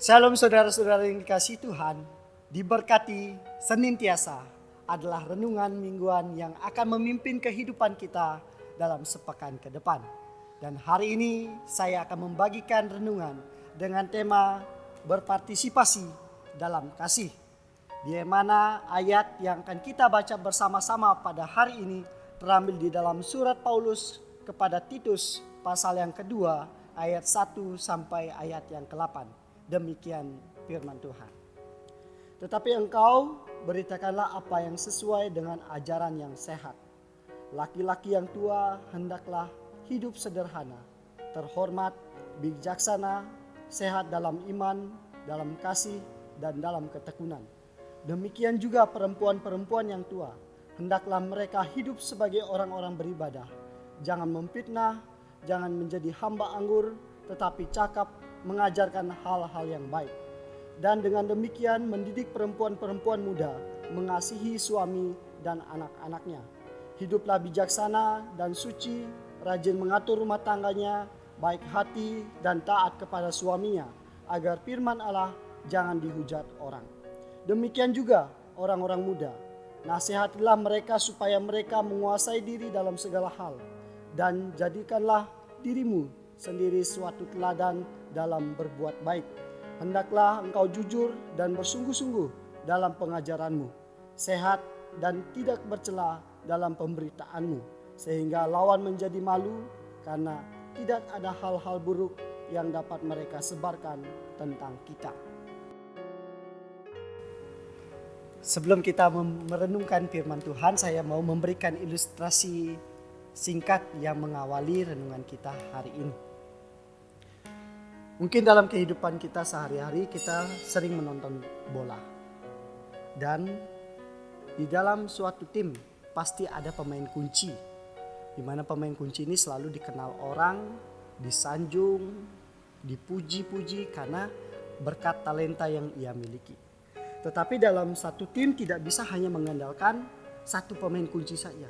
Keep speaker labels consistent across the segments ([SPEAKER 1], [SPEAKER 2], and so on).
[SPEAKER 1] Shalom saudara-saudara yang dikasihi Tuhan, diberkati senantiasa adalah renungan mingguan yang akan memimpin kehidupan kita dalam sepekan ke depan. Dan hari ini saya akan membagikan renungan dengan tema berpartisipasi dalam kasih. Di mana ayat yang akan kita baca bersama-sama pada hari ini terambil di dalam surat Paulus kepada Titus pasal yang kedua ayat 1 sampai ayat yang ke-8. Demikian firman Tuhan. Tetapi engkau beritakanlah apa yang sesuai dengan ajaran yang sehat. Laki-laki yang tua hendaklah hidup sederhana, terhormat, bijaksana, sehat dalam iman, dalam kasih, dan dalam ketekunan. Demikian juga perempuan-perempuan yang tua, hendaklah mereka hidup sebagai orang-orang beribadah. Jangan memfitnah, jangan menjadi hamba anggur, tetapi cakap mengajarkan hal-hal yang baik. Dan dengan demikian mendidik perempuan-perempuan muda mengasihi suami dan anak-anaknya. Hiduplah bijaksana dan suci, rajin mengatur rumah tangganya, baik hati dan taat kepada suaminya, agar firman Allah jangan dihujat orang. Demikian juga orang-orang muda, nasihatilah mereka supaya mereka menguasai diri dalam segala hal, dan jadikanlah dirimu sendiri suatu teladan dalam berbuat baik. Hendaklah engkau jujur dan bersungguh-sungguh dalam pengajaranmu, sehat dan tidak bercela dalam pemberitaanmu, sehingga lawan menjadi malu karena tidak ada hal-hal buruk yang dapat mereka sebarkan tentang kita. Sebelum kita merenungkan firman Tuhan, saya mau memberikan ilustrasi singkat yang mengawali renungan kita hari ini. Mungkin dalam kehidupan kita sehari-hari kita sering menonton bola. Dan di dalam suatu tim pasti ada pemain kunci. Di mana pemain kunci ini selalu dikenal orang, disanjung, dipuji-puji karena berkat talenta yang ia miliki. Tetapi dalam satu tim tidak bisa hanya mengandalkan satu pemain kunci saja.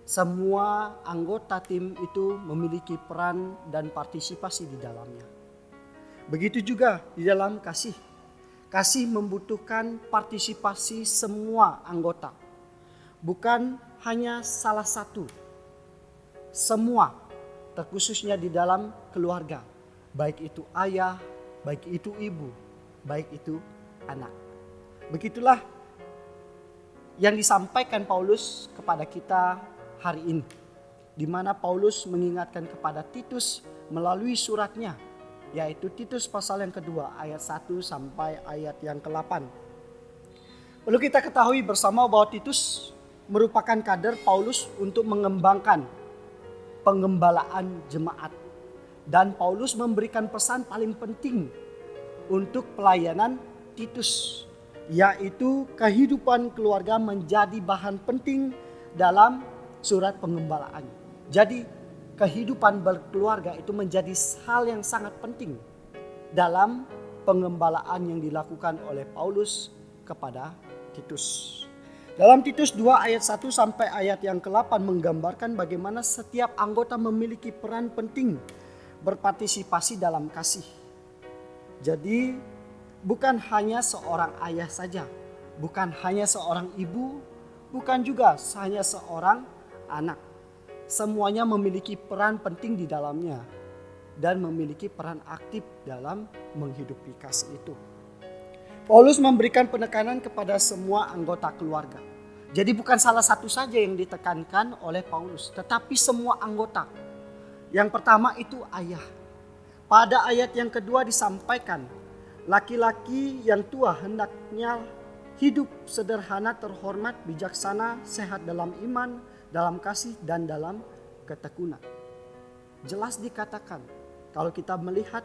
[SPEAKER 1] Semua anggota tim itu memiliki peran dan partisipasi di dalamnya. Begitu juga di dalam kasih. Kasih membutuhkan partisipasi semua anggota. Bukan hanya salah satu. Semua, terkhususnya di dalam keluarga. Baik itu ayah, baik itu ibu, baik itu anak. Begitulah yang disampaikan Paulus kepada kita hari ini. Di mana Paulus mengingatkan kepada Titus melalui suratnya, yaitu Titus pasal yang kedua ayat 1 sampai ayat yang ke-8. Perlu kita ketahui bersama bahwa Titus merupakan kader Paulus untuk mengembangkan pengembalaan jemaat. Dan Paulus memberikan pesan paling penting untuk pelayanan Titus, yaitu kehidupan keluarga menjadi bahan penting dalam surat pengembalaan. Jadi kehidupan berkeluarga itu menjadi hal yang sangat penting dalam pengembalaan yang dilakukan oleh Paulus kepada Titus. Dalam Titus 2 ayat 1 sampai ayat yang ke-8 menggambarkan bagaimana setiap anggota memiliki peran penting berpartisipasi dalam kasih. Jadi bukan hanya seorang ayah saja, bukan hanya seorang ibu, bukan juga hanya seorang anak. Semuanya memiliki peran penting di dalamnya dan memiliki peran aktif dalam menghidupi kasih itu. Paulus memberikan penekanan kepada semua anggota keluarga. Jadi bukan salah satu saja yang ditekankan oleh Paulus, tetapi semua anggota. Yang pertama itu ayah. Pada ayat yang kedua disampaikan, laki-laki yang tua hendaknya hidup sederhana, terhormat, bijaksana, sehat dalam iman, dalam kasih dan dalam ketekunan. Jelas dikatakan, kalau kita melihat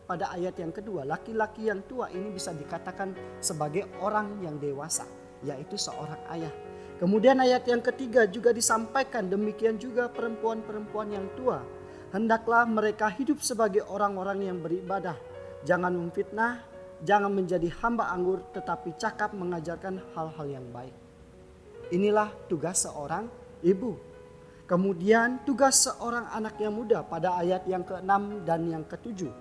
[SPEAKER 1] pada ayat yang kedua, laki-laki yang tua ini bisa dikatakan sebagai orang yang dewasa, yaitu seorang ayah. Kemudian ayat yang ketiga juga disampaikan, demikian juga perempuan-perempuan yang tua, hendaklah mereka hidup sebagai orang-orang yang beribadah. Jangan memfitnah, jangan menjadi hamba anggur, tetapi cakap mengajarkan hal-hal yang baik. Inilah tugas seorang ibu. Kemudian tugas seorang anak yang muda pada ayat yang ke-6 dan yang ke-7.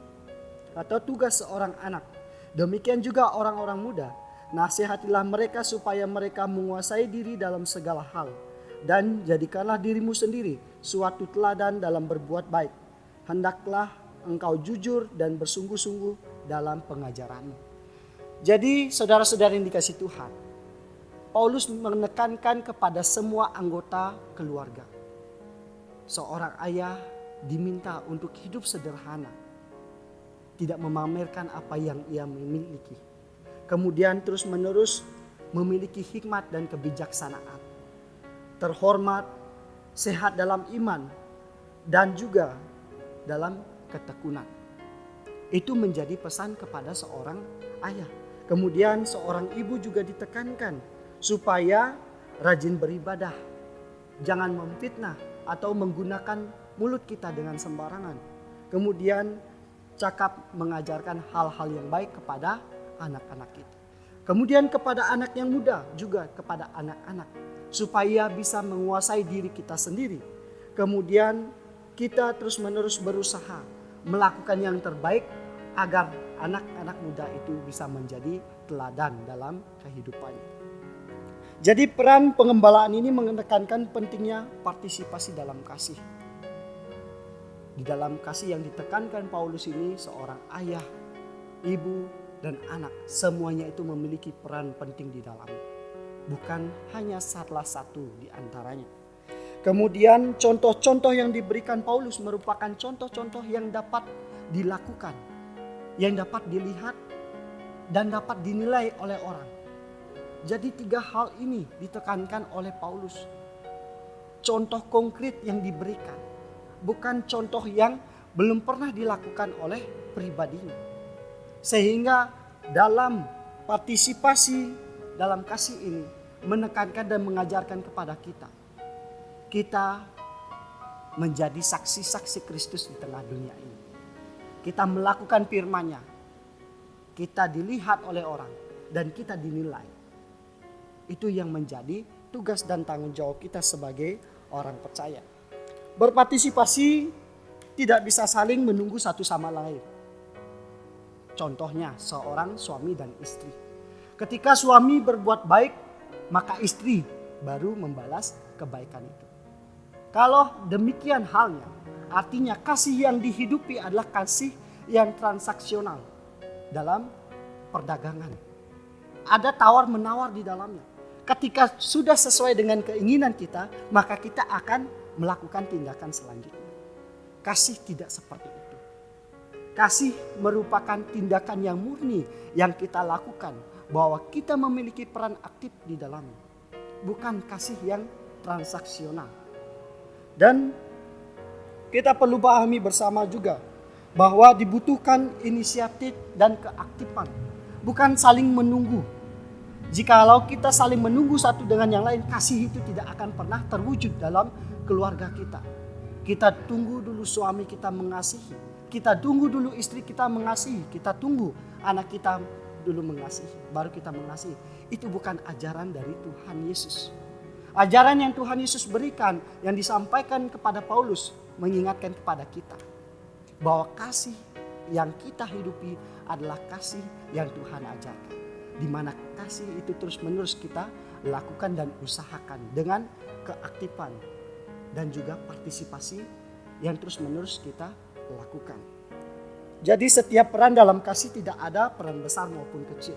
[SPEAKER 1] atau tugas seorang anak. Demikian juga orang-orang muda. Nasihatilah mereka supaya mereka menguasai diri dalam segala hal. Dan jadikanlah dirimu sendiri suatu teladan dalam berbuat baik. Hendaklah engkau jujur dan bersungguh-sungguh dalam pengajaranmu. Jadi saudara-saudara yang dikasihi Tuhan, Paulus menekankan kepada semua anggota keluarga. Seorang ayah diminta untuk hidup sederhana, tidak memamerkan apa yang ia miliki. Kemudian terus-menerus memiliki hikmat dan kebijaksanaan, terhormat, sehat dalam iman, dan juga dalam ketekunan. Itu menjadi pesan kepada seorang ayah. Kemudian seorang ibu juga ditekankan supaya rajin beribadah, jangan memfitnah atau menggunakan mulut kita dengan sembarangan. Kemudian cakap mengajarkan hal-hal yang baik kepada anak-anak kita. Kemudian kepada anak yang muda, juga kepada anak-anak, supaya bisa menguasai diri kita sendiri. Kemudian kita terus-menerus berusaha melakukan yang terbaik agar anak-anak muda itu bisa menjadi teladan dalam kehidupannya. Jadi peran pengembalaan ini menekankan pentingnya partisipasi dalam kasih. Di dalam kasih yang ditekankan Paulus ini, seorang ayah, ibu, dan anak, semuanya itu memiliki peran penting di dalamnya. Bukan hanya salah satu di antaranya. Kemudian contoh-contoh yang diberikan Paulus merupakan contoh-contoh yang dapat dilakukan, yang dapat dilihat, dan dapat dinilai oleh orang. Jadi 3 hal ini ditekankan oleh Paulus. Contoh konkret yang diberikan, bukan contoh yang belum pernah dilakukan oleh pribadinya. Sehingga dalam partisipasi dalam kasih ini menekankan dan mengajarkan kepada kita menjadi saksi-saksi Kristus di tengah dunia ini. Kita melakukan firman-Nya, kita dilihat oleh orang, dan kita dinilai. Itu yang menjadi tugas dan tanggung jawab kita sebagai orang percaya. Berpartisipasi tidak bisa saling menunggu satu sama lain. Contohnya seorang suami dan istri. Ketika suami berbuat baik, maka istri baru membalas kebaikan itu. Kalau demikian halnya, artinya kasih yang dihidupi adalah kasih yang transaksional dalam perdagangan. Ada tawar-menawar di dalamnya. Ketika sudah sesuai dengan keinginan kita, maka kita akan melakukan tindakan selanjutnya. Kasih tidak seperti itu. Kasih merupakan tindakan yang murni yang kita lakukan, bahwa kita memiliki peran aktif di dalamnya. Bukan kasih yang transaksional. Dan kita perlu pahami bersama juga bahwa dibutuhkan inisiatif dan keaktifan, bukan saling menunggu. Jikalau kita saling menunggu satu dengan yang lain, kasih itu tidak akan pernah terwujud dalam keluarga kita. Kita tunggu dulu suami kita mengasihi. Kita tunggu dulu istri kita mengasihi. Kita tunggu anak kita dulu mengasihi. Baru kita mengasihi. Itu bukan ajaran dari Tuhan Yesus. Ajaran yang Tuhan Yesus berikan, yang disampaikan kepada Paulus, mengingatkan kepada kita. Bahwa kasih yang kita hidupi adalah kasih yang Tuhan ajarkan. Di mana kasih itu terus-menerus kita lakukan dan usahakan dengan keaktifan. Dan juga partisipasi yang terus-menerus kita lakukan. Jadi setiap peran dalam kasih tidak ada peran besar maupun kecil.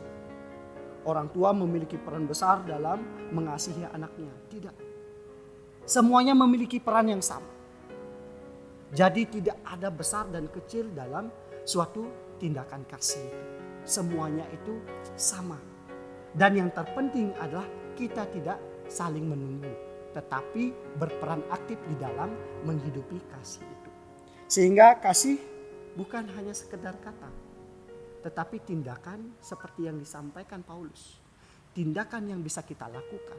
[SPEAKER 1] Orang tua memiliki peran besar dalam mengasihi anaknya. Tidak. Semuanya memiliki peran yang sama. Jadi tidak ada besar dan kecil dalam suatu tindakan kasih itu. Semuanya itu sama. Dan yang terpenting adalah kita tidak saling menunggu, tetapi berperan aktif di dalam menghidupi kasih itu. Sehingga kasih bukan hanya sekedar kata, tetapi tindakan seperti yang disampaikan Paulus. Tindakan yang bisa kita lakukan,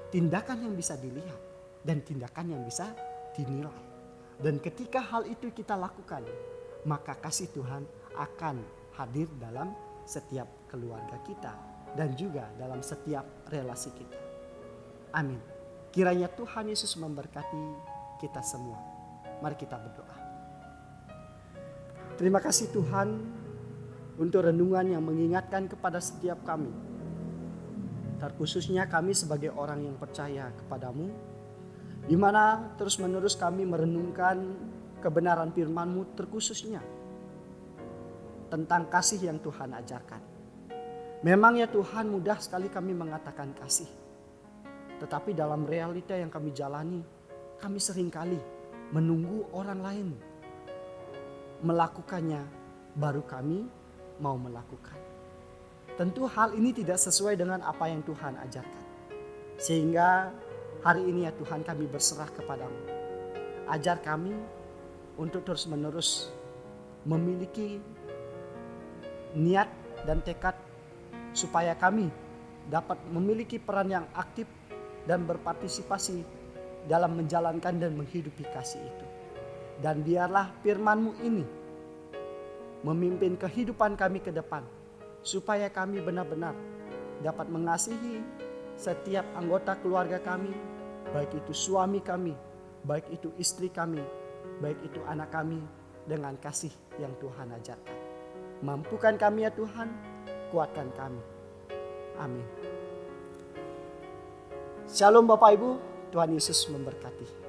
[SPEAKER 1] tindakan yang bisa dilihat, dan tindakan yang bisa dinilai. Dan ketika hal itu kita lakukan, maka kasih Tuhan akan hadir dalam setiap keluarga kita dan juga dalam setiap relasi kita. Amin. Kiranya Tuhan Yesus memberkati kita semua. Mari kita berdoa. Terima kasih Tuhan untuk renungan yang mengingatkan kepada setiap kami. Terkhususnya kami sebagai orang yang percaya kepadamu, di mana terus-menerus kami merenungkan kebenaran firman-Mu, terkhususnya tentang kasih yang Tuhan ajarkan. Memang ya Tuhan, mudah sekali kami mengatakan kasih. Tetapi dalam realita yang kami jalani, kami seringkali menunggu orang lain melakukannya, baru kami mau melakukan. Tentu hal ini tidak sesuai dengan apa yang Tuhan ajarkan. Sehingga hari ini ya Tuhan, kami berserah kepadamu. Ajar kami untuk terus-menerus memiliki niat dan tekad supaya kami dapat memiliki peran yang aktif dan berpartisipasi dalam menjalankan dan menghidupi kasih itu. Dan biarlah firman-Mu ini memimpin kehidupan kami ke depan, supaya kami benar-benar dapat mengasihi setiap anggota keluarga kami, baik itu suami kami, baik itu istri kami, baik itu anak kami, dengan kasih yang Tuhan ajarkan. Mampukan kami ya Tuhan, kuatkan kami. Amin. Shalom Bapak Ibu, Tuhan Yesus memberkati.